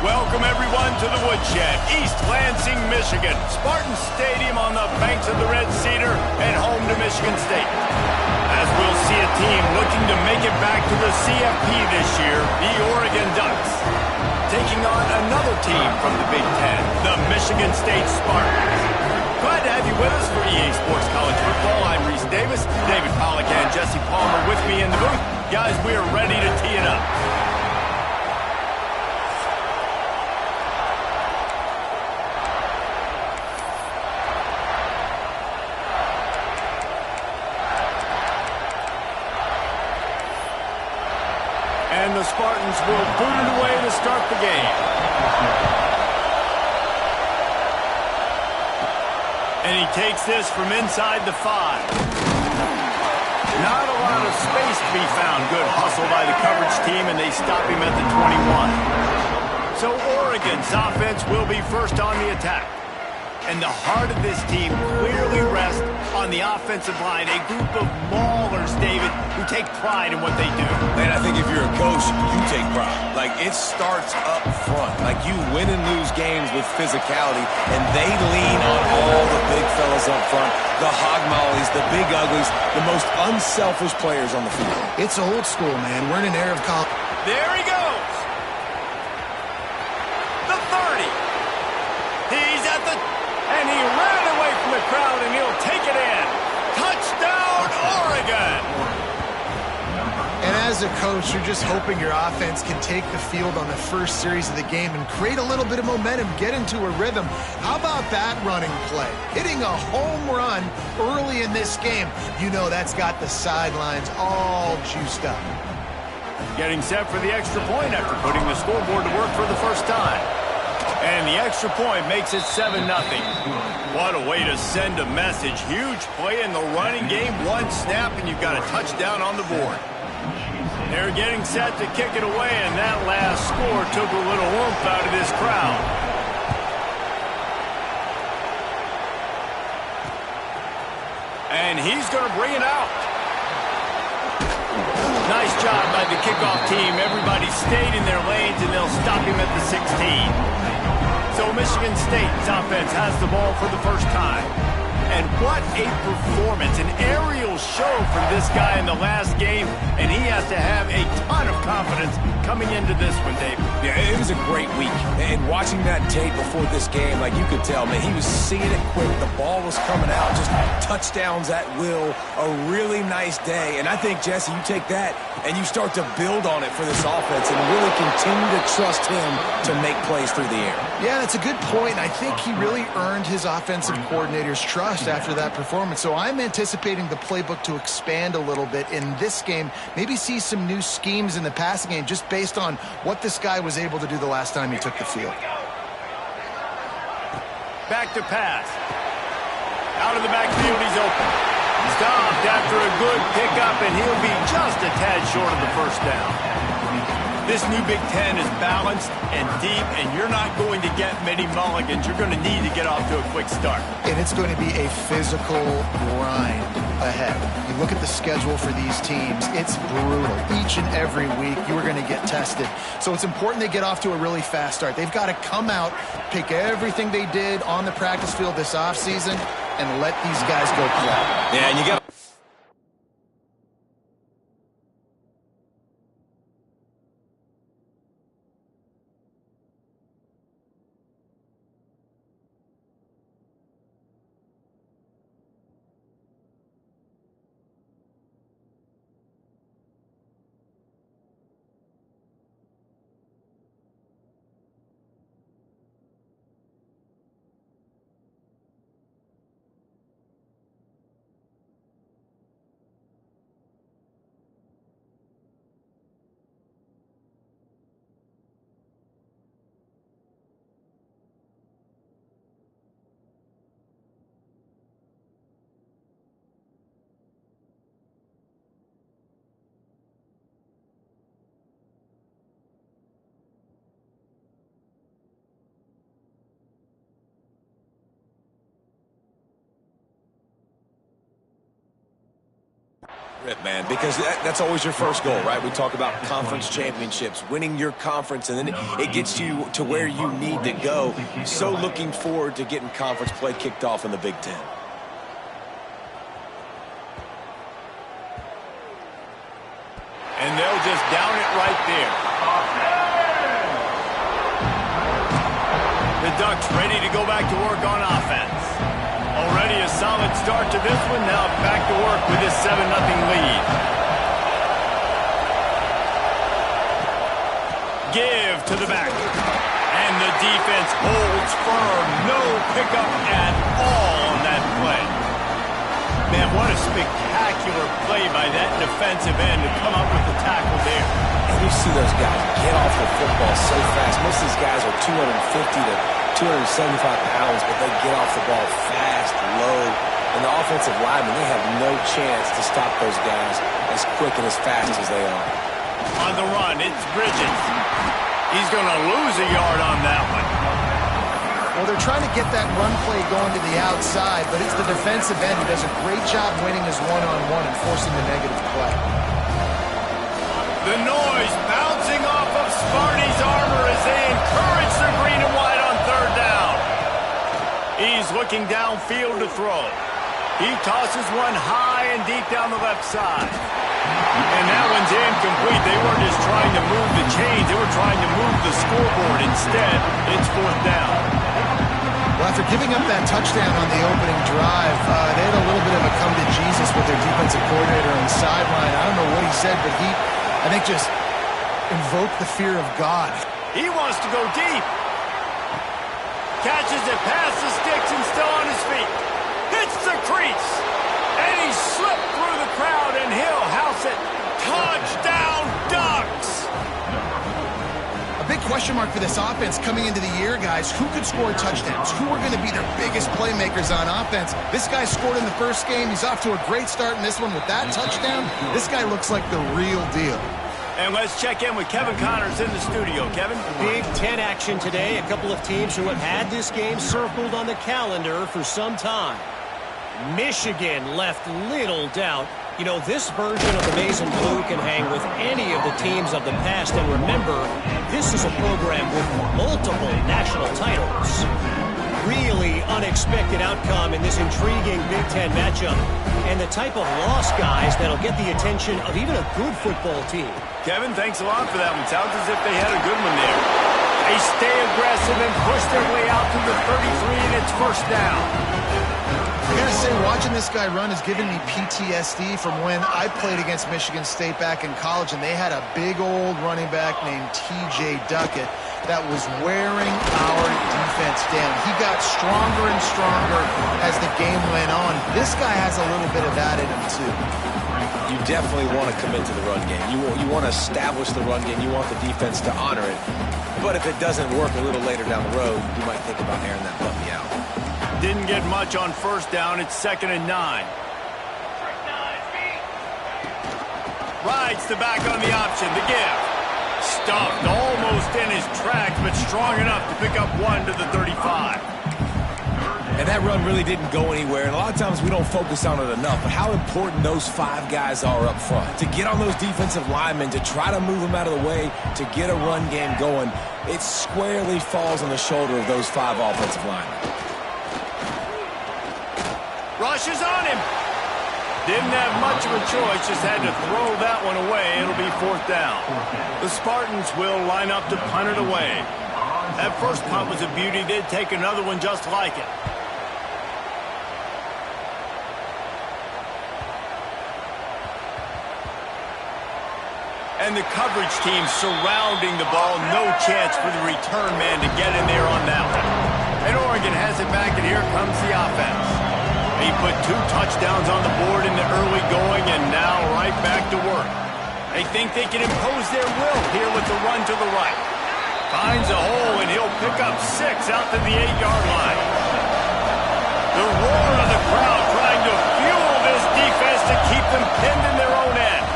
Welcome everyone to the Woodshed, East Lansing, Michigan. Spartan Stadium on the banks of the Red Cedar and home to Michigan State. As we'll see a team looking to make it back to the CFP this year, the Oregon Ducks. Taking on another team from the Big Ten, the Michigan State Spartans. Glad to have you with us for EA Sports College Football. I'm Reese Davis, David Pollack and Jesse Palmer with me in the booth. Guys, we are ready to tee it up. And the Spartans will boot it away to start the game. And he takes this from inside the 5. Not a lot of space to be found. Good hustle by the coverage team, and they stop him at the 21. So Oregon's offense will be first on the attack. And the heart of this team clearly rests on the offensive line. A group of maulers, David, who take pride in what they do. Man, I think if you're a coach, you take pride. Like, it starts up front. Like, you win and lose games with physicality, and they lean on all the big fellas up front, the hog mollies, the big uglies, the most unselfish players on the field. It's old school, man. We're in an era of college. There he goes. The 30. He's at the... And he ran away from the crowd, and he'll take it in. Touchdown, Oregon! And as a coach, you're just hoping your offense can take the field on the first series of the game and create a little bit of momentum, get into a rhythm. How about that running play? Hitting a home run early in this game. You know that's got the sidelines all juiced up. Getting set for the extra point after putting the scoreboard to work for the first time. And the extra point makes it 7-0. What a way to send a message. Huge play in the running game. One snap, and you've got a touchdown on the board. They're getting set to kick it away, and that last score took a little oomph out of this crowd. And he's going to bring it out. Nice job by the kickoff team. Everybody stayed in their lanes, and they'll stop him at the 16. So Michigan State's offense has the ball for the first time. And what a performance, an aerial show from this guy in the last game, and he has to have a ton of confidence coming into this one, David. Yeah, it was a great week. And watching that tape before this game, like you could tell, man, he was seeing it quick. The ball was coming out, just touchdowns at will. A really nice day. And I think, Jesse, you take that and you start to build on it for this offense and really continue to trust him to make plays through the air. Yeah, that's a good point. I think he really earned his offensive coordinator's trust after that performance. So I'm anticipating the playbook to expand a little bit in this game. Maybe see some new schemes in the passing game just based on what this guy was able to do the last time he took the field. Back to pass. Out of the backfield, he's open. Stopped after a good pickup, and he'll be just a tad short of the first down. This new Big Ten is balanced and deep, and you're not going to get many mulligans. You're going to need to get off to a quick start. And it's going to be a physical grind ahead. You look at the schedule for these teams, it's brutal. Each and every week, you are going to get tested. So it's important they get off to a really fast start. They've got to come out, pick everything they did on the practice field this offseason, and let these guys go play. Yeah, and you got Rip, man, because that's always your first goal, right? We talk about conference championships, winning your conference, and then it gets you to where you need to go. So looking forward to getting conference play kicked off in the Big Ten. And they'll just down it right there. The Ducks ready to go back to work on offense. Already a solid start to this one. Now back to work with this 7-0 lead. Give to the back. And the defense holds firm. No pickup at all on that play. Man, what a spectacular play by that defensive end to come up with the tackle there. And you see those guys get off the football so fast. Most of these guys are 250 to 275 pounds, but they get off the ball fast, low. And the offensive linemen, they have no chance to stop those guys as quick and as fast as they are. On the run, it's Bridges. He's going to lose a yard on that one. Well, they're trying to get that run play going to the outside, but it's the defensive end who does a great job winning his one-on-one and forcing the negative play. The noise bouncing off of Sparty's armor as they encourage the green and white on third down. He's looking downfield to throw. He tosses one high and deep down the left side. And that one's incomplete. They weren't just trying to move the chains. They were trying to move the scoreboard. Instead, it's fourth down. Well, after giving up that touchdown on the opening drive, they had a little bit of a come to Jesus with their defensive coordinator on the sideline. I don't know what he said, but he, I think, just invoked the fear of God. He wants to go deep. Catches it past the sticks and still on his feet. Hits the crease. And he slipped through the crowd and he'll house it. Touchdown, Ducks! A big question mark for this offense coming into the year, guys. Who could score touchdowns? Who are going to be their biggest playmakers on offense? This guy scored in the first game. He's off to a great start in this one with that touchdown. This guy looks like the real deal. And let's check in with Kevin Connors in the studio. Kevin? Big Ten action today. A couple of teams who have had this game circled on the calendar for some time. Michigan left little doubt. You know, this version of the Maize and Blue can hang with any of the teams of the past. And remember, this is a program with multiple national titles. Really unexpected outcome in this intriguing Big Ten matchup. And the type of loss, guys, that'll get the attention of even a good football team. Kevin, thanks a lot for that one. Sounds as if they had a good one there. They stay aggressive and push their way out to the 33, and it's first down. I gotta say, watching this guy run has given me PTSD from when I played against Michigan State back in college, and they had a big old running back named T.J. Duckett that was wearing our defense down. He got stronger and stronger as the game went on. This guy has a little bit of that in him, too. You definitely want to commit to the run game. You want to establish the run game. You want the defense to honor it. But if it doesn't work a little later down the road, you might think about airing that puppy out. Didn't get much on first down. It's 2nd and 9. Rides the back on the option. The give. Stuffed almost in his tracks, but strong enough to pick up one to the 35. And that run really didn't go anywhere. And a lot of times we don't focus on it enough. But how important those 5 guys are up front. To get on those defensive linemen, to try to move them out of the way, to get a run game going, it squarely falls on the shoulder of those 5 offensive linemen. Rushes on him. Didn't have much of a choice, just had to throw that one away. It'll be fourth down. The Spartans will line up to punt it away. That first punt was a beauty. They'd take another one just like it. And the coverage team surrounding the ball. No chance for the return man to get in there on that one. And Oregon has it back, and here comes the offense. He put 2 touchdowns on the board in the early going, and now right back to work. They think they can impose their will here with the run to the right. Finds a hole, and he'll pick up 6 out to the 8-yard line. The roar of the crowd trying to fuel this defense to keep them pinned in their own end.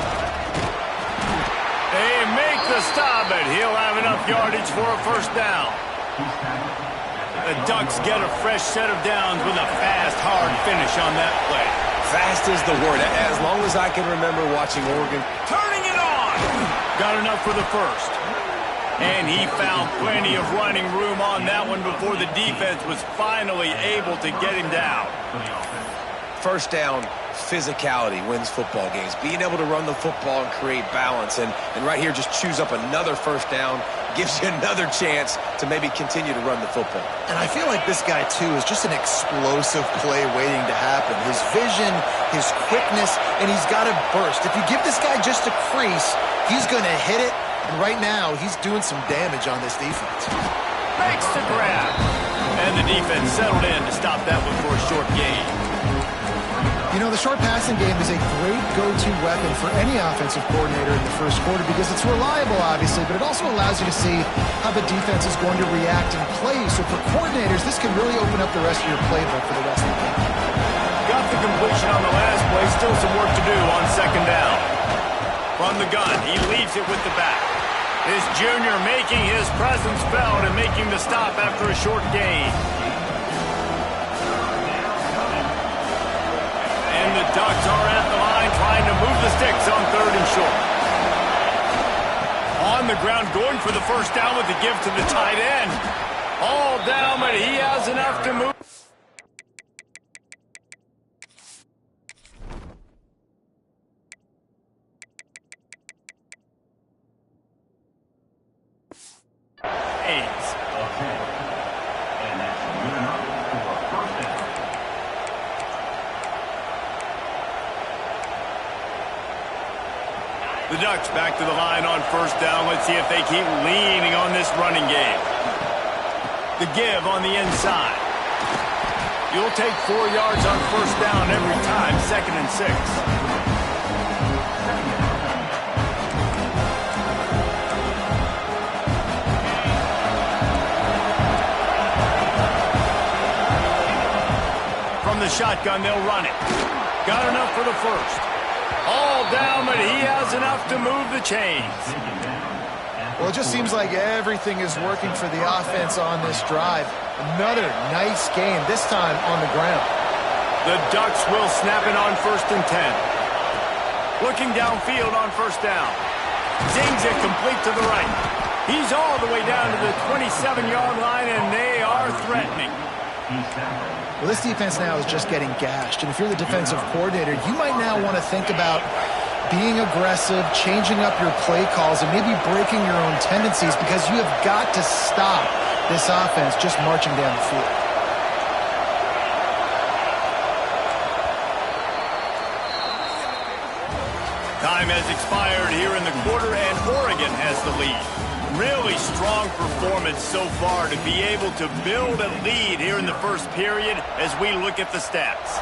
They make the stop, and he'll have enough yardage for a first down. The Ducks get a fresh set of downs with a fast, hard finish on that play. Fast is the word. As long as I can remember watching Oregon. Turning it on. Got enough for the first. And he found plenty of running room on that one before the defense was finally able to get him down. First down, physicality wins football games. Being able to run the football and create balance. And right here, just choose up another first down. Gives you another chance to maybe continue to run the football. And I feel like this guy, too, is just an explosive play waiting to happen. His vision, his quickness, and he's got to burst. If you give this guy just a crease, he's going to hit it. And right now, he's doing some damage on this defense. Makes the grab. And the defense settled in to stop that one for a short gain. You know, the short passing game is a great go-to weapon for any offensive coordinator in the first quarter because it's reliable, obviously, but it also allows you to see how the defense is going to react and play. So for coordinators, this can really open up the rest of your playbook for the rest of the game. Got the completion on the last play. Still some work to do on second down. From the gun, he leaves it with the back. His junior making his presence felt and making the stop after a short gain. And the Ducks are at the line trying to move the sticks on third and short. On the ground, going for the first down with the give to the tight end. All down, but he has enough to move. The Ducks back to the line on first down. Let's see if they keep leaning on this running game. The give on the inside. You'll take 4 yards on first down every time, 2nd and 6. From the shotgun, they'll run it. Got enough for the first. All down, but he has enough to move the chains. Well, it just seems like everything is working for the offense on this drive. Another nice game, this time on the ground. The Ducks will snap it on 1st and 10. Looking downfield on first down. Zings it complete to the right. He's all the way down to the 27-yard line, and they are threatening. Well, this defense now is just getting gashed. And if you're the defensive coordinator, you might now want to think about being aggressive, changing up your play calls, and maybe breaking your own tendencies because you have got to stop this offense just marching down the field. Time has expired here in the quarter, and Oregon has the lead. Really strong performance so far to be able to build a lead here in the first period as we look at the stats.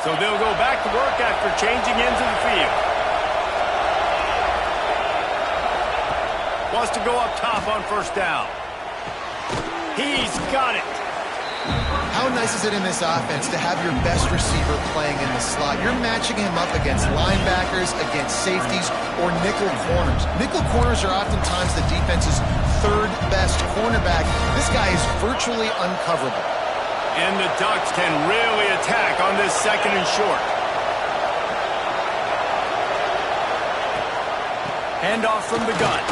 So they'll go back to work after changing ends of the field. Wants to go up top on first down. He's got it. How nice is it in this offense to have your best receiver playing in the slot? You're matching him up against linebackers, against safeties, or nickel corners. Nickel corners are oftentimes the defense's third best cornerback. This guy is virtually uncoverable. And the Ducks can really attack on this 2nd and short. Handoff from the gun.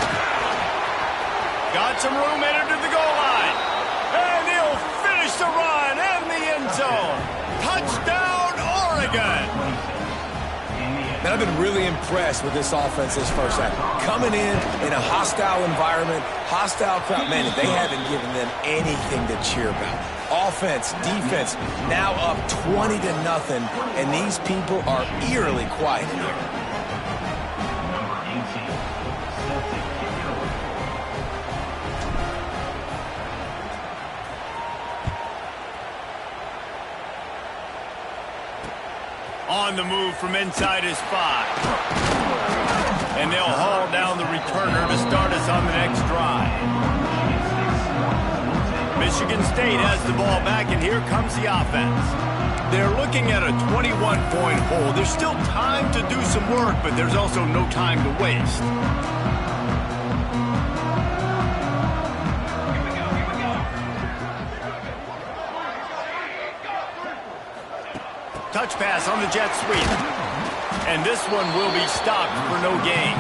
Got some room, entered to the goal line. And he'll finish the run in the end zone. Touchdown, Oregon. And I've been really impressed with this offense this first half. Coming in a hostile environment, hostile crowd. Man, they haven't given them anything to cheer about. Offense, defense, now up 20-0, and these people are eerily quiet here. On the move from inside his 5. And they'll haul down the returner to start us on the next drive. Michigan State has the ball back, and here comes the offense. They're looking at a 21-point hole. There's still time to do some work, but there's also no time to waste. touch pass on the jet sweep. And this one will be stopped for no gain.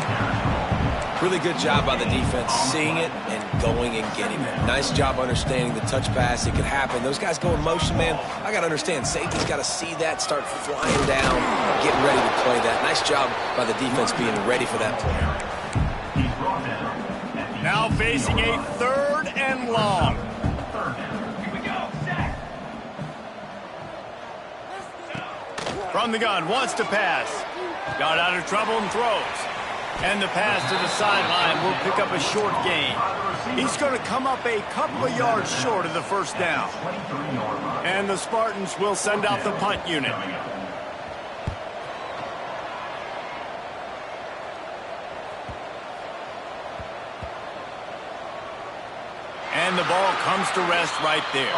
Really good job by the defense, seeing it and going and getting it. Nice job understanding the touch pass. It could happen. Those guys go in motion, man. I got to understand, safety's got to see that, start flying down, getting ready to play that. Nice job by the defense being ready for that play. Now facing a 3rd and long. From the gun, wants to pass. Got out of trouble and throws. And the pass to the sideline will pick up a short gain. He's going to come up a couple of yards short of the first down. And the Spartans will send out the punt unit. And the ball comes to rest right there.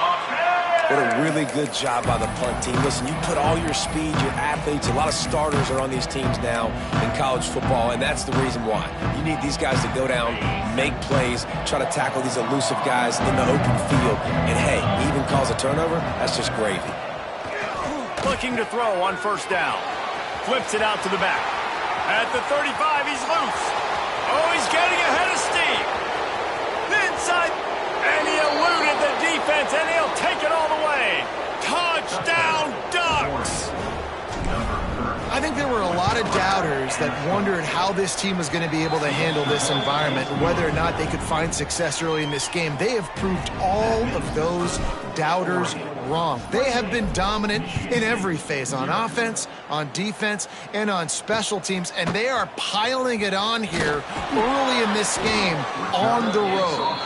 What a really good job by the punt team. Listen, you put all your speed, your athletes, a lot of starters are on these teams now in college football, and that's the reason why. You need these guys to go down, make plays, try to tackle these elusive guys in the open field. And, hey, he even calls a turnover. That's just gravy. Looking to throw on first down. Flips it out to the back. At the 35, he's loose. Oh, he's getting ahead of steam. Inside. And he eluded the defense, and he'll take it all the way. Touchdown, Ducks! I think there were a lot of doubters that wondered how this team was going to be able to handle this environment and whether or not they could find success early in this game. They have proved all of those doubters wrong. They have been dominant in every phase, on offense, on defense, and on special teams, and they are piling it on here early in this game on the road.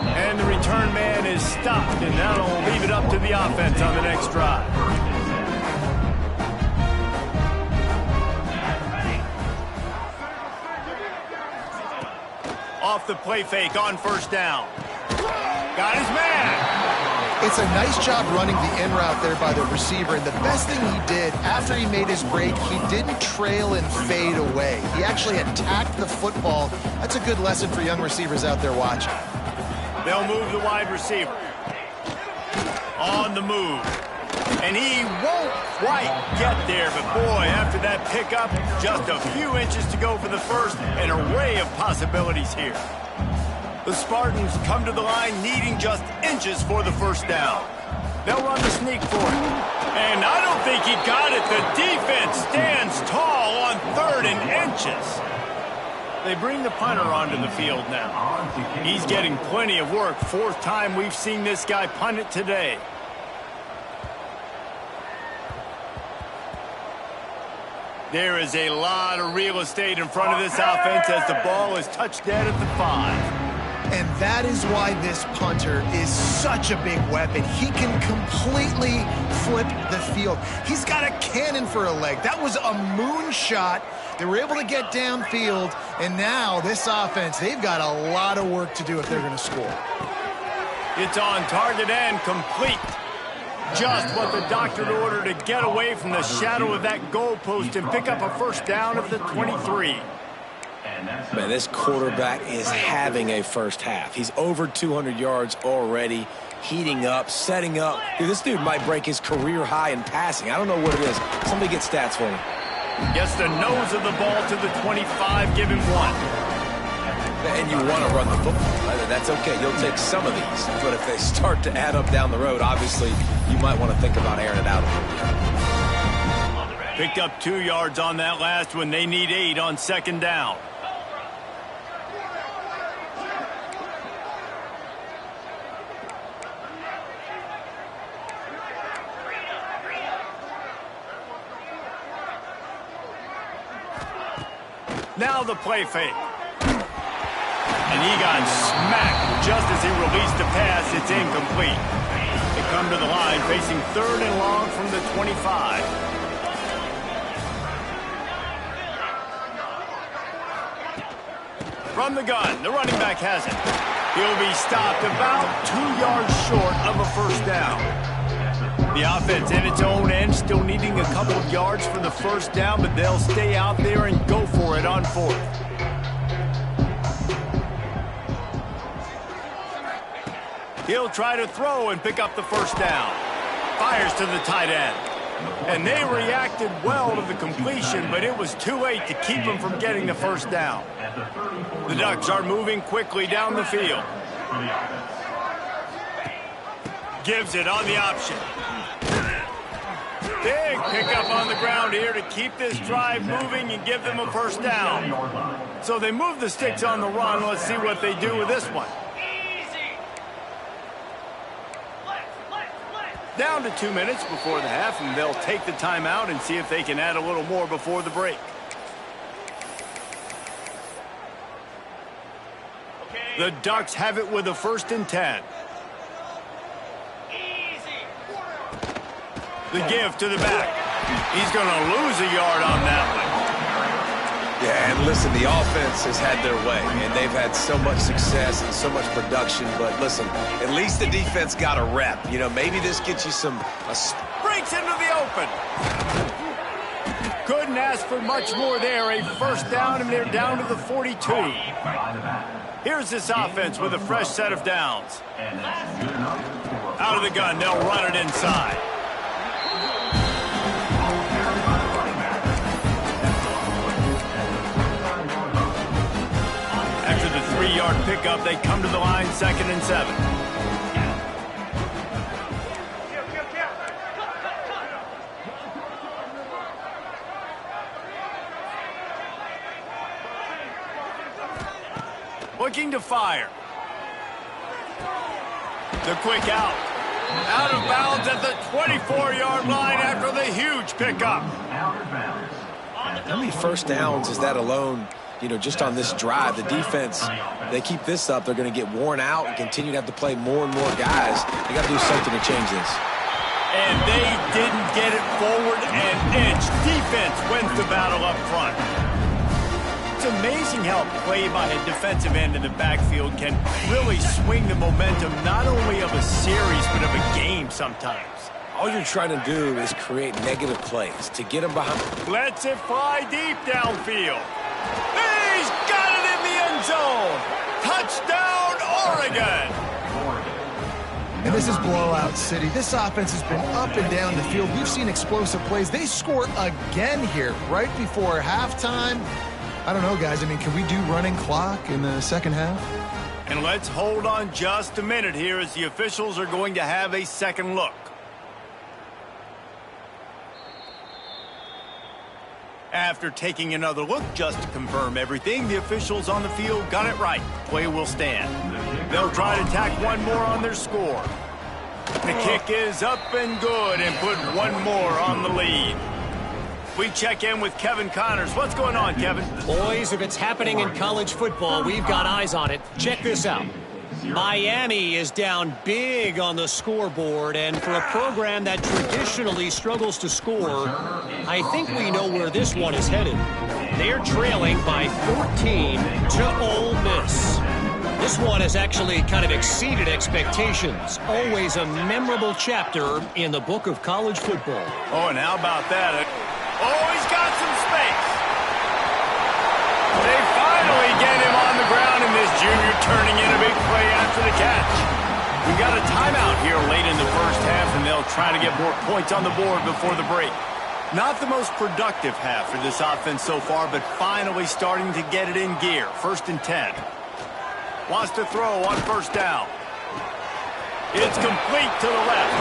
And the return man is stopped, and that'll leave it up to the offense on the next drive. Off the play fake on first down. Got his man. It's a nice job running the in route there by the receiver, and the best thing he did after he made his break, he didn't trail and fade away. He actually attacked the football. That's a good lesson for young receivers out there watching. They'll move the wide receiver. On the move. And he won't quite get there, but boy, after that pickup, just a few inches to go for the first. An array of possibilities here. The Spartans come to the line needing just inches for the first down. They'll run the sneak for it. And I don't think he got it. The defense stands tall on 3rd and inches. They bring the punter onto the field now. He's getting plenty of work. 4th time we've seen this guy punt it today. There is a lot of real estate in front of this offense as the ball is touched dead at the 5. And that is why this punter is such a big weapon. He can completely flip the field. He's got a cannon for a leg. That was a moonshot. They were able to get downfield, and now this offense, they've got a lot of work to do if they're going to score. It's on target and complete. Just what the doctor ordered to get away from the shadow of that goalpost and pick up a first down at the 23. Man, this quarterback is having a first half. He's over 200 yards already, heating up, setting up. Dude, this dude might break his career high in passing. I don't know what it is. Somebody get stats for me. Gets the nose of the ball to the 25, give him 1. And you want to run the football. That's okay. You'll take some of these. But if they start to add up down the road, obviously, you might want to think about airing it out a little bit. Picked up 2 yards on that last one. They need 8 on 2nd down. Now the play fake. And he got smacked just as he released the pass. It's incomplete. They come to the line facing 3rd and long from the 25. From the gun, the running back has it. He'll be stopped about 2 yards short of a first down. The offense in its own end still needing a couple of yards for the first down, but they'll stay out there and go for it on 4th. He'll try to throw and pick up the first down. Fires to the tight end. And they reacted well to the completion, but it was too late to keep them from getting the first down. The Ducks are moving quickly down the field. Gives it on the option. Big pickup on the ground here to keep this drive moving and give them a first down. So they move the sticks on the run. Let's see what they do with this one. Down to 2 minutes before the half, and they'll take the timeout and see if they can add a little more before the break. The Ducks have it with a 1st and 10. The give to the back. He's going to lose a yard on that one. Yeah, and listen, the offense has had their way, and they've had so much success and so much production. But listen, at least the defense got a rep. You know, maybe this gets you some... Breaks into the open. Couldn't ask for much more there. A first down, and they're down to the 42. Here's this offense with a fresh set of downs. Out of the gun, they'll run it inside. After the 3-yard pickup, they come to the line 2nd and 7. Looking to fire. The quick out. Out of bounds at the 24-yard line after the huge pickup. How many first downs is that alone, you know, just on this drive? The defense, they keep this up, they're going to get worn out and continue to have to play more and more guys. They got to do something to change this. And they didn't get it forward an inch. Defense wins the battle up front. It's amazing how play by a defensive end in the backfield can really swing the momentum not only of a series but of a game sometimes. All you're trying to do is create negative plays to get them behind. Lets it fly deep downfield. He's got it in the end zone. Touchdown, Oregon. And this is blowout city. This offense has been up and down the field. We've seen explosive plays. They score again here right before halftime. I don't know, guys. I mean, can we do running clock in the second half? And let's hold on just a minute here as the officials are going to have a second look. After taking another look just to confirm everything, the officials on the field got it right. Play will stand. They'll try to tack one more on their score. The kick is up and good and put one more on the lead. We check in with Kevin Connors. What's going on, Kevin? Boys, if it's happening in college football, we've got eyes on it. Check this out. Miami is down big on the scoreboard, and for a program that traditionally struggles to score, I think we know where this one is headed. They're trailing by 14 to Ole Miss. This one has actually kind of exceeded expectations. Always a memorable chapter in the book of college football. Oh, and how about that? Oh, he's got some space. They finally get him on the ground, and this junior turning in a big play after the catch. We got a timeout here late in the first half, and they'll try to get more points on the board before the break. Not the most productive half for this offense so far, but finally starting to get it in gear. 1st and 10. Wants to throw on first down. It's complete to the left.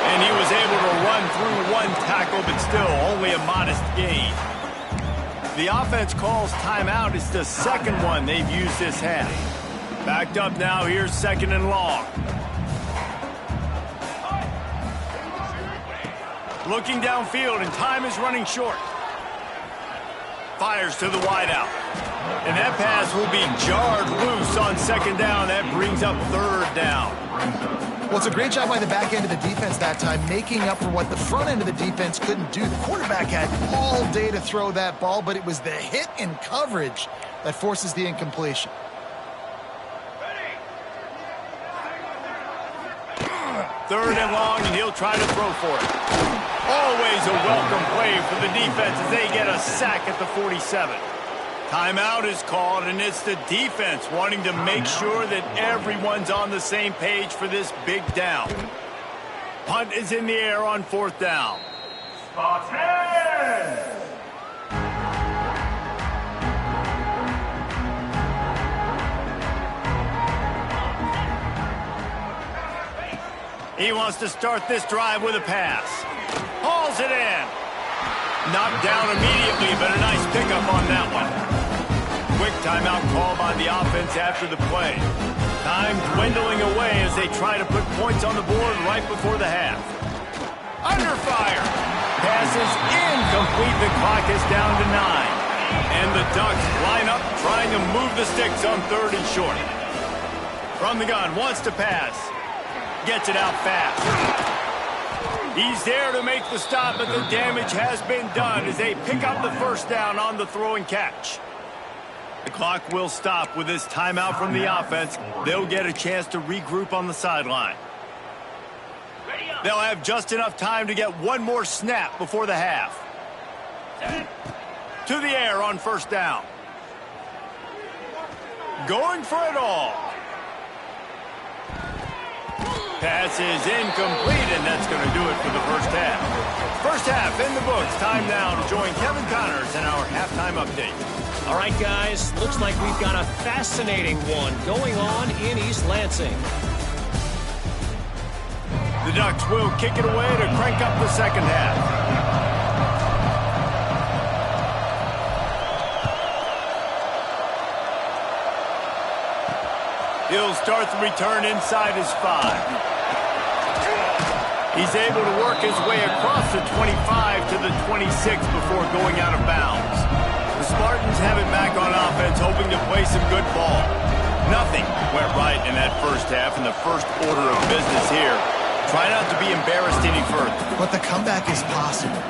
And he was able to run through one tackle, but still only a modest gain. The offense calls timeout. It's the second one they've used this half. Backed up now. Here's 2nd and long. Looking downfield, and time is running short. Fires to the wideout. And that pass will be jarred loose on 2nd down. That brings up 3rd down. Well, it's a great job by the back end of the defense that time, making up for what the front end of the defense couldn't do. The quarterback had all day to throw that ball, but it was the hit and coverage that forces the incompletion. Third and long, and he'll try to throw for it. Always a welcome play for the defense as they get a sack at the 47. Timeout is called, and it's the defense wanting to make sure that everyone's on the same page for this big down. Punt is in the air on 4th down. He wants to start this drive with a pass. Hauls it in. Knocked down immediately, but a nice pickup on that one. Quick timeout call by the offense after the play. Time dwindling away as they try to put points on the board right before the half. Under fire. Pass is incomplete. The clock is down to 9. And the Ducks line up trying to move the sticks on 3rd and short. From the gun, wants to pass. Gets it out fast. He's there to make the stop, but the damage has been done as they pick up the first down on the throw and catch. The clock will stop with this timeout from the offense. They'll get a chance to regroup on the sideline. They'll have just enough time to get one more snap before the half. To the air on first down. Going for it all. Pass is incomplete, and that's going to do it for the first half. First half in the books. Time now to join Kevin Connors in our halftime update. All right, guys, looks like we've got a fascinating one going on in East Lansing. The Ducks will kick it away to crank up the second half. He'll start the return inside his 5. He's able to work his way across the 25 to the 26 before going out of bounds. The Spartans have it back on offense, hoping to play some good ball. Nothing went right in that first half, and the first order of business here. Try not to be embarrassed any further. But the comeback is possible.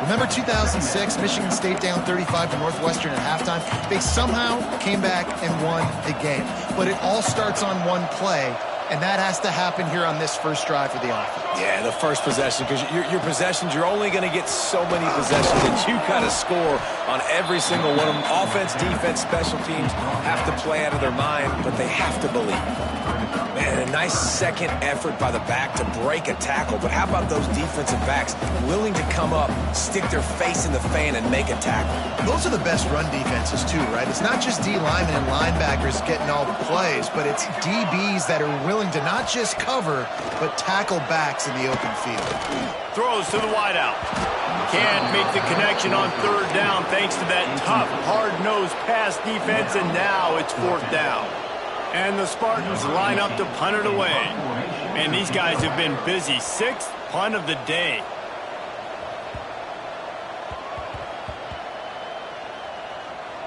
Remember 2006, Michigan State down 35 to Northwestern at halftime? They somehow came back and won the game. But it all starts on one play, and that has to happen here on this first drive for the offense. Yeah, the first possession, because your possessions, you're only going to get so many possessions, and you got to score on every single one of them. Offense, defense, special teams have to play out of their mind, but they have to believe. Man, a nice second effort by the back to break a tackle, but how about those defensive backs willing to come up, stick their face in the fan, and make a tackle? Those are the best run defenses, too, right? It's not just D linemen and linebackers getting all the plays, but it's DBs that are willing to not just cover, but tackle backs in the open field. Throws to the wideout. Can't make the connection on 3rd down thanks to that tough, hard-nosed pass defense, and now it's 4th down. And the Spartans line up to punt it away. And these guys have been busy. 6th punt of the day.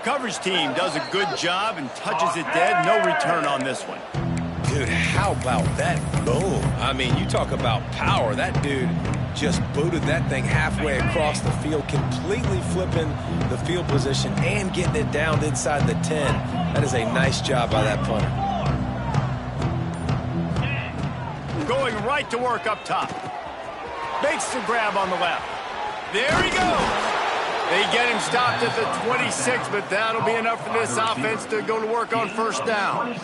Coverage team does a good job and touches it dead. No return on this one. Dude, how about that boom? I mean, you talk about power. That dude just booted that thing halfway across the field, completely flipping the field position and getting it down inside the 10. That is a nice job by that punter. Going right to work up top. Makes the grab on the left. There he goes. They get him stopped at the 26, but that'll be enough for this offense to go to work on first down.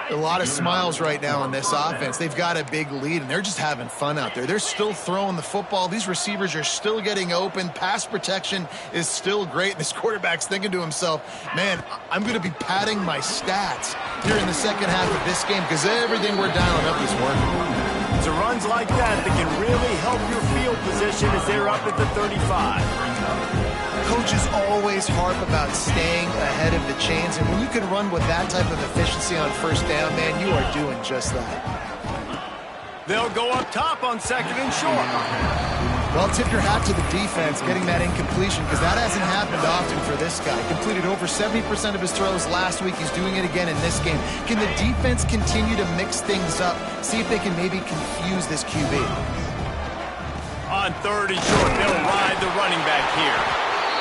A lot of smiles right now on this offense. They've got a big lead, and they're just having fun out there. They're still throwing the football. These receivers are still getting open. Pass protection is still great. This quarterback's thinking to himself, man, I'm going to be padding my stats here in the second half of this game because everything we're dialing up is working. It's a runs like that that can really help your field position as they're up at the 35. Coaches always harp about staying ahead of the chains, and when you can run with that type of efficiency on first down, man, you are doing just that. They'll go up top on 2nd and short. Well, tip your hat to the defense getting that incompletion because that hasn't happened often for this guy. Completed over 70% of his throws last week. He's doing it again in this game. Can the defense continue to mix things up, see if they can maybe confuse this QB? On 3rd and short, they'll ride the running back here.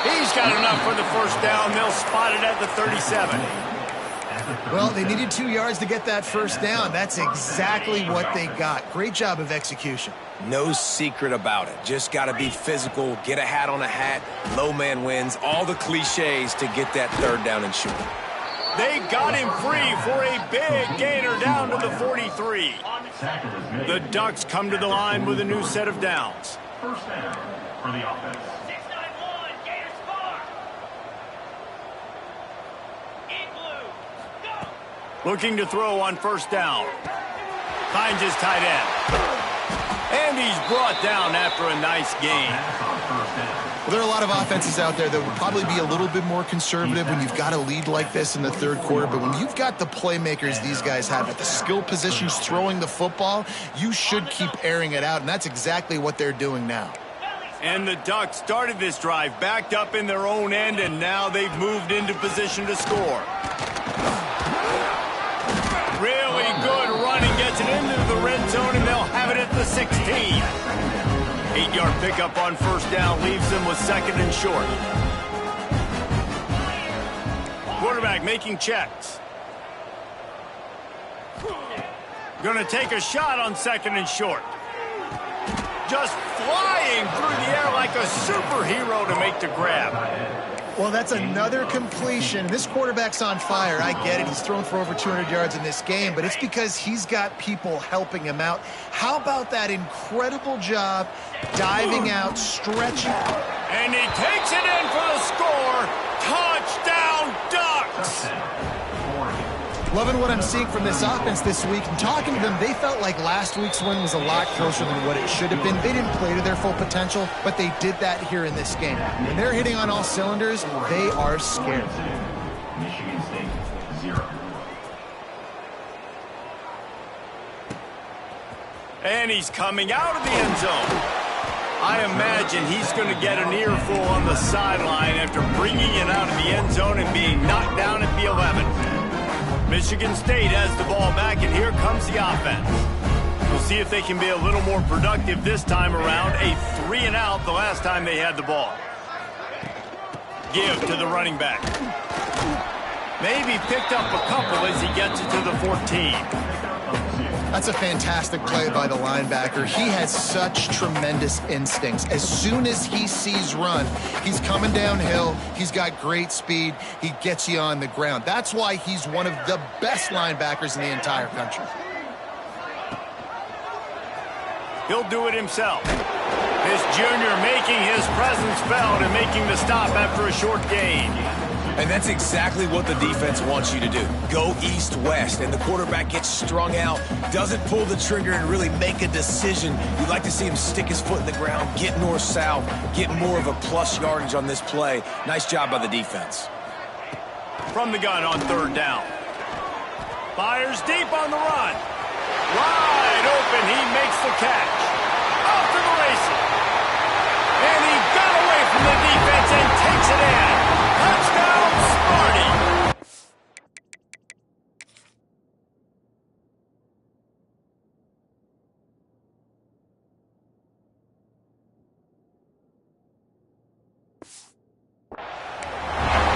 He's got enough for the first down. They'll spot it at the 37. Well, they needed 2 yards to get that first down. That's exactly what they got. Great job of execution. No secret about it. Just got to be physical, get a hat on a hat, low man wins, all the cliches to get that 3rd down and short. They got him free for a big gainer down to the 43. The Ducks come to the line with a new set of downs. first down for the offense. 691, Gators far. In blue, go. Looking to throw on first down. Finds his tight end. And he's brought down after a nice gain. Well, there are a lot of offenses out there that would probably be a little bit more conservative when you've got a lead like this in the third quarter. But when you've got the playmakers these guys have at the skill positions throwing the football, you should keep airing it out. And that's exactly what they're doing now. And the Ducks started this drive backed up in their own end, and now they've moved into position to score. Really good running, gets it into the red zone, and they'll have it at the 16. 8-yard pickup on first down leaves them with second and short. Quarterback making checks. Going to take a shot on second and short. Just flying through the air like a superhero to make the grab. Well, that's another completion. This quarterback's on fire. I get it. He's thrown for over 200 yards in this game, but it's because he's got people helping him out. How about that incredible job diving out, stretching? And he takes it in for the score. Touchdown, Ducks! Loving what I'm seeing from this offense this week. And talking to them, they felt like last week's win was a lot closer than what it should have been. They didn't play to their full potential, but they did that here in this game. When they're hitting on all cylinders, they are scared. Michigan State, 0. And he's coming out of the end zone. I imagine he's going to get an earful on the sideline after bringing it out of the end zone and being knocked down at the 11. Michigan State has the ball back, and here comes the offense. We'll see if they can be a little more productive this time around. A 3-and-out the last time they had the ball. Give to the running back. Maybe picked up a couple as he gets it to the 14. That's a fantastic play by the linebacker. He has such tremendous instincts. As soon as he sees run, he's coming downhill. He's got great speed. He gets you on the ground. That's why he's one of the best linebackers in the entire country. He'll do it himself. This junior making his presence felt and making the stop after a short gain. And that's exactly what the defense wants you to do. Go east-west, and the quarterback gets strung out, doesn't pull the trigger and really make a decision. You'd like to see him stick his foot in the ground, get north-south, get more of a plus yardage on this play. Nice job by the defense. From the gun on third down. Fires deep on the run. Wide open, he makes the catch. Off to the races. And he got away from the defense and takes it in. Touchdown, Sparty!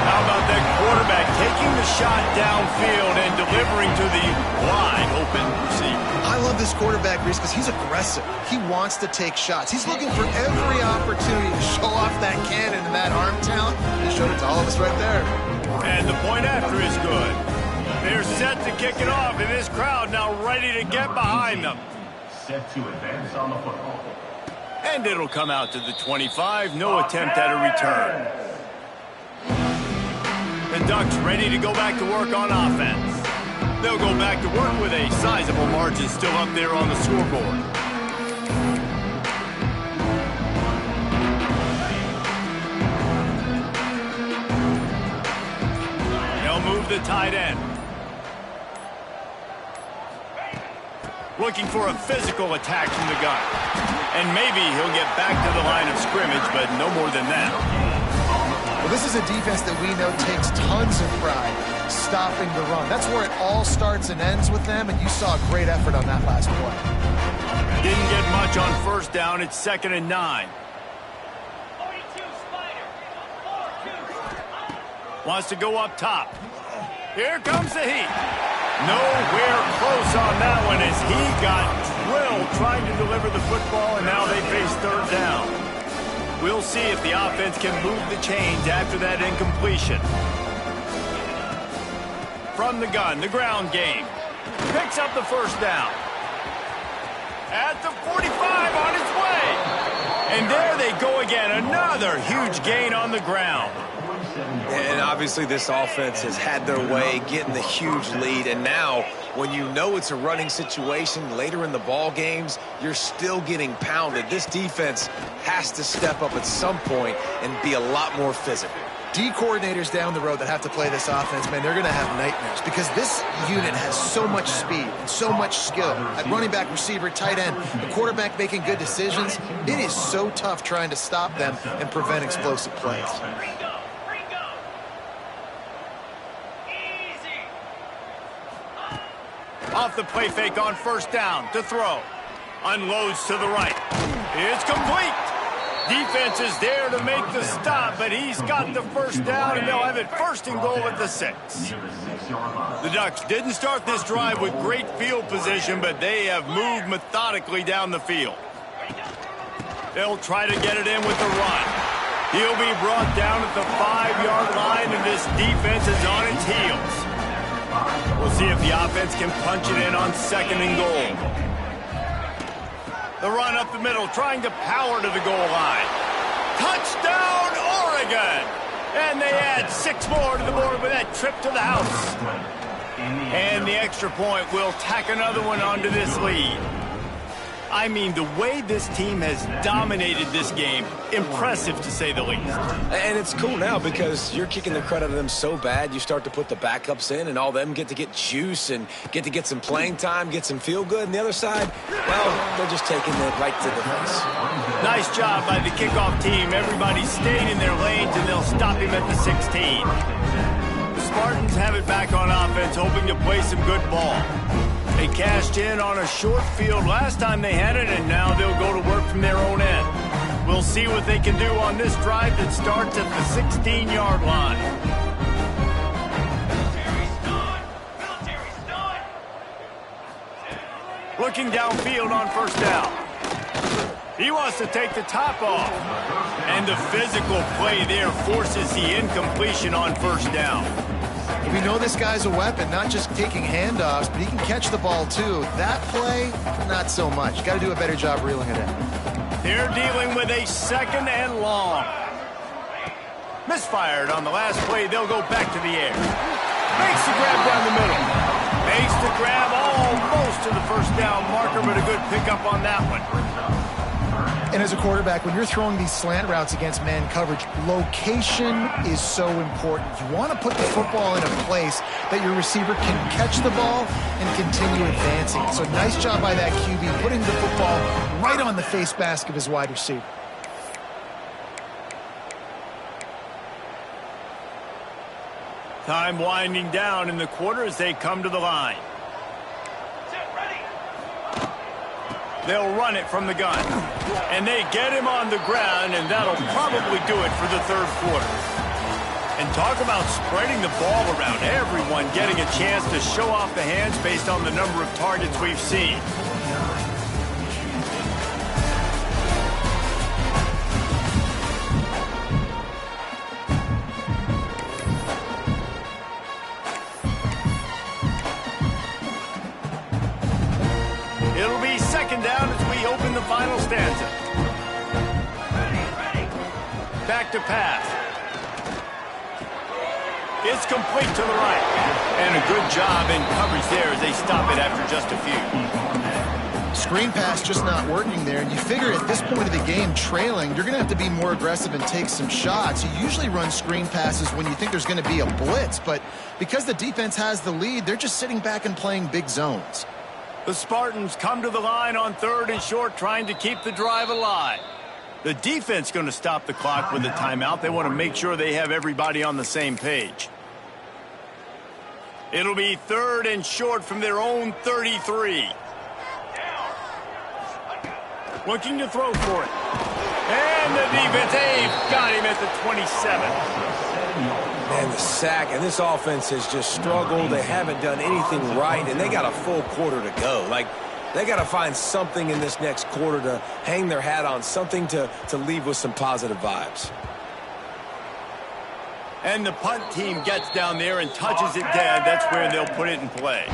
How about that quarterback taking the shot downfield and delivering to the wide open receiver? I love this quarterback, Reese, because he's aggressive. He wants to take shots. He's looking for every opportunity to show off that cannon and that arm talent. He showed it to all of us right there. And the point after is good. They're set to kick it off, and this crowd now ready to get behind them. Set to advance on the football. And it'll come out to the 25. No attempt at a return. The Ducks ready to go back to work on offense. They'll go back to work with a sizable margin still up there on the scoreboard. They'll move the tight end. Looking for a physical attack from the gun. And maybe he'll get back to the line of scrimmage, but no more than that. Well, this is a defense that we know takes tons of pride stopping the run. That's where it all starts and ends with them, and you saw a great effort on that last play. Didn't get much on first down. It's 2nd and 9. Wants to go up top. Here comes the heat. Nowhere close on that one as he got drilled trying to deliver the football, and now they face third down. We'll see if the offense can move the chains after that incompletion. From the gun, the ground game. Picks up the first down. At the 45 on his way. And there they go again. Another huge gain on the ground. And obviously this offense has had their way getting the huge lead. And now when you know it's a running situation later in the ball games, you're still getting pounded. This defense has to step up at some point and be a lot more physical. D coordinators down the road that have to play this offense, man, they're going to have nightmares because this unit has so much speed and so much skill. At running back, receiver, tight end, the quarterback making good decisions, it is so tough trying to stop them and prevent explosive plays. Off the play fake on first down to throw. Unloads to the right. It's complete. Defense is there to make the stop, but he's got the first down, and they'll have it first and goal at the 6. The Ducks didn't start this drive with great field position, but they have moved methodically down the field. They'll try to get it in with the run. He'll be brought down at the 5-yard line, and this defense is on its heels. We'll see if the offense can punch it in on second and goal. The run up the middle, trying to power to the goal line. Touchdown, Oregon! And they add 6 more to the board with that trip to the house. And the extra point will tack another one onto this lead. I mean, the way this team has dominated this game, impressive to say the least. And it's cool now because you're kicking the credit of them so bad, you start to put the backups in and all them get to get juice and get some playing time, get some feel good. And the other side, well, they're just taking it right to the face. Nice job by the kickoff team. Everybody stayed in their lanes and they'll stop him at the 16. The Spartans have it back on offense, hoping to play some good ball. They cashed in on a short field last time they had it, and now they'll go to work from their own end. We'll see what they can do on this drive that starts at the 16-yard line. Looking downfield on first down. He wants to take the top off. And the physical play there forces the incompletion on first down. We know this guy's a weapon, not just taking handoffs, but he can catch the ball too. That play, not so much. Got to do a better job reeling it in. They're dealing with a second and long. Misfired on the last play. They'll go back to the air. Makes the grab down the middle. Makes the grab almost to the first down marker, but a good pickup on that one. And as a quarterback, when you're throwing these slant routes against man coverage, location is so important. You want to put the football in a place that your receiver can catch the ball and continue advancing. So nice job by that QB, putting the football right on the face mask of his wide receiver. Time winding down in the quarter as they come to the line. They'll run it from the gun. And they get him on the ground, and that'll probably do it for the third quarter. And talk about spreading the ball around. Everyone getting a chance to show off the hands based on the number of targets we've seen. It'll be second down as we open the final stanza. Back to pass. It's complete to the right. And a good job in coverage there as they stop it after just a few. Screen pass just not working there. And you figure at this point of the game, trailing, you're going to have to be more aggressive and take some shots. You usually run screen passes when you think there's going to be a blitz. But because the defense has the lead, they're just sitting back and playing big zones. The Spartans come to the line on third and short, trying to keep the drive alive. The defense going to stop the clock with a timeout. They want to make sure they have everybody on the same page. It'll be third and short from their own 33. Looking to throw for it. And the defense, they've got him at the 27. And the sack, and this offense has just struggled. They haven't done anything right, and they got a full quarter to go. Like, they got to find something in this next quarter to hang their hat on, something to leave with some positive vibes. And the punt team gets down there and touches it dead. That's where they'll put it in play.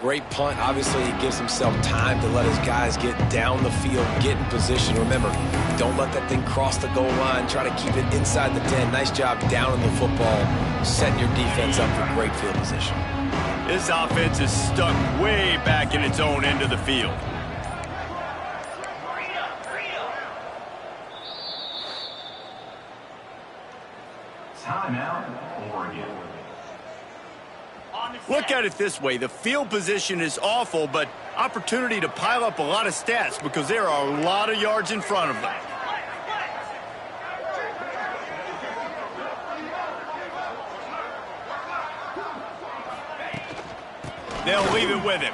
Great punt. Obviously, he gives himself time to let his guys get down the field, get in position. Remember, don't let that thing cross the goal line. Try to keep it inside the 10. Nice job down in the football, setting your defense up for great field position. This offense is stuck way back in its own end of the field. Timeout, Oregon. Look at it this way. The field position is awful, but opportunity to pile up a lot of stats because there are a lot of yards in front of them. They'll leave it with him.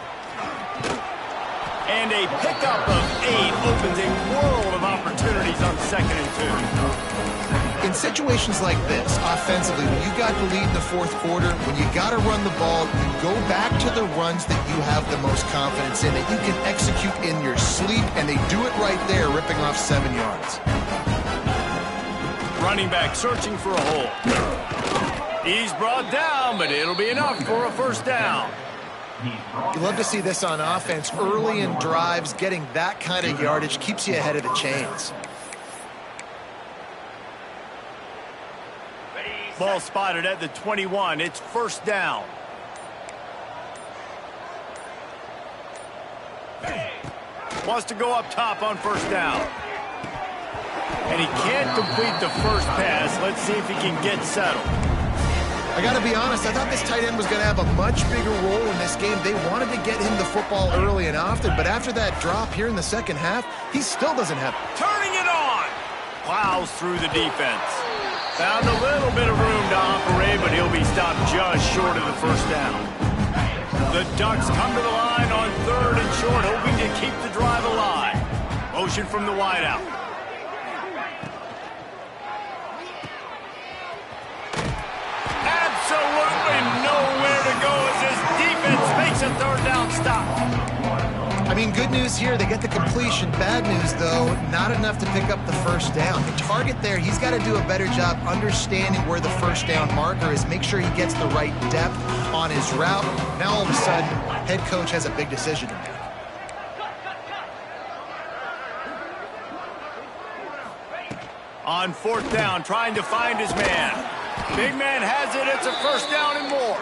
And a pickup of 8 opens a world of opportunities on 2nd and 2. In situations like this, offensively, when you got the lead in the fourth quarter, when you got to run the ball, you go back to the runs that you have the most confidence in, that you can execute in your sleep, and they do it right there, ripping off 7 yards. Running back searching for a hole. He's brought down, but it'll be enough for a first down. You love to see this on offense. Early in drives, getting that kind of yardage keeps you ahead of the chains. Ball spotted at the 21. It's first down. Wants to go up top on first down. And he can't complete the first pass. Let's see if he can get settled. I got to be honest, I thought this tight end was going to have a much bigger role in this game. They wanted to get him the football early and often, but after that drop here in the second half, he still doesn't have it. Turning it on. Plows through the defense. Found a little bit of room to operate, but he'll be stopped just short of the first down. The Ducks come to the line on 3rd and short, hoping to keep the drive alive. Motion from the wideout. Absolutely nowhere to go as this defense makes a 3rd down stop. I mean, good news here, they get the completion. Bad news, though, not enough to pick up the first down. The target there, he's got to do a better job understanding where the first down marker is, make sure he gets the right depth on his route. Now, all of a sudden, head coach has a big decision to make. On 4th down, trying to find his man. Big man has it. It's a first down and more.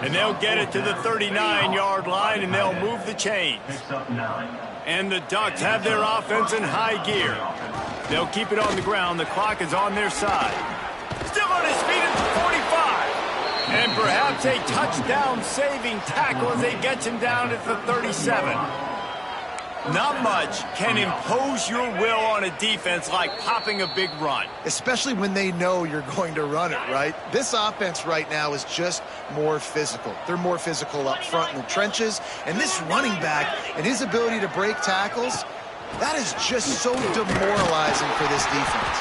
And they'll get it to the 39-yard line, and they'll move the chains. And the Ducks have their offense in high gear. They'll keep it on the ground. The clock is on their side. Still on his feet at the 45. And perhaps a touchdown-saving tackle as they get him down at the 37. Not much can impose your will on a defense like popping a big run. Especially when they know you're going to run it, right? This offense right now is just more physical. They're more physical up front in the trenches. And this running back and his ability to break tackles, that is just so demoralizing for this defense.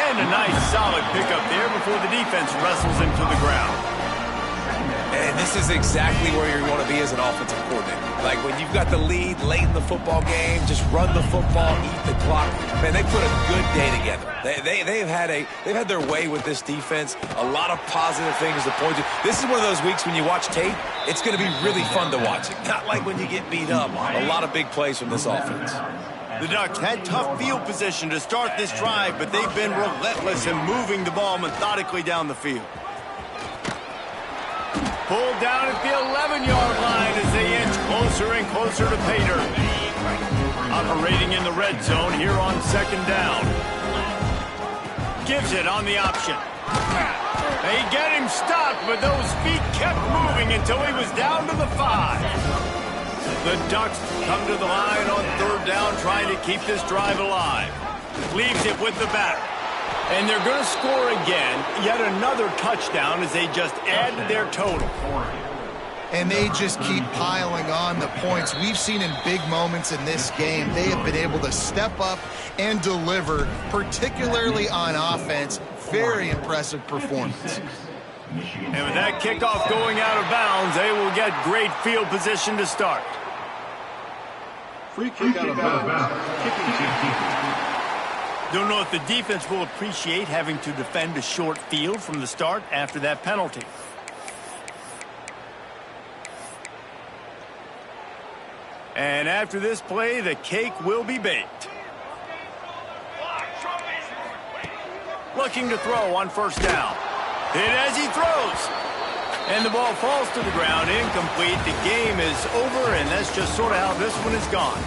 And a nice solid pickup there before the defense wrestles him to the ground. And this is exactly where you want to be as an offensive coordinator. Like when you've got the lead late in the football game, just run the football, eat the clock. Man, they put a good day together. They've had their way with this defense. A lot of positive things to point to. This is one of those weeks when you watch tape, it's going to be really fun to watch it. Not like when you get beat up. A lot of big plays from this offense. The Ducks had tough field position to start this drive, but they've been relentless in moving the ball methodically down the field. Pulled down at the 11-yard line as they inch closer and closer to pay dirt. Operating in the red zone here on 2nd down. Gives it on the option. They get him stopped, but those feet kept moving until he was down to the 5. The Ducks come to the line on 3rd down, trying to keep this drive alive. Leaves it with the batter. And they're going to score again, yet another touchdown as they just add to their total. And they just keep piling on the points. We've seen in big moments in this game, they have been able to step up and deliver, particularly on offense. Very impressive performance. And with that kickoff going out of bounds, they will get great field position to start. Free kick out of bounds. Kicking team. Don't know if the defense will appreciate having to defend a short field from the start after that penalty. And after this play, the cake will be baked. Looking to throw on first down. Hit as he throws. And the ball falls to the ground, incomplete. The game is over, and that's just sort of how this one is gone.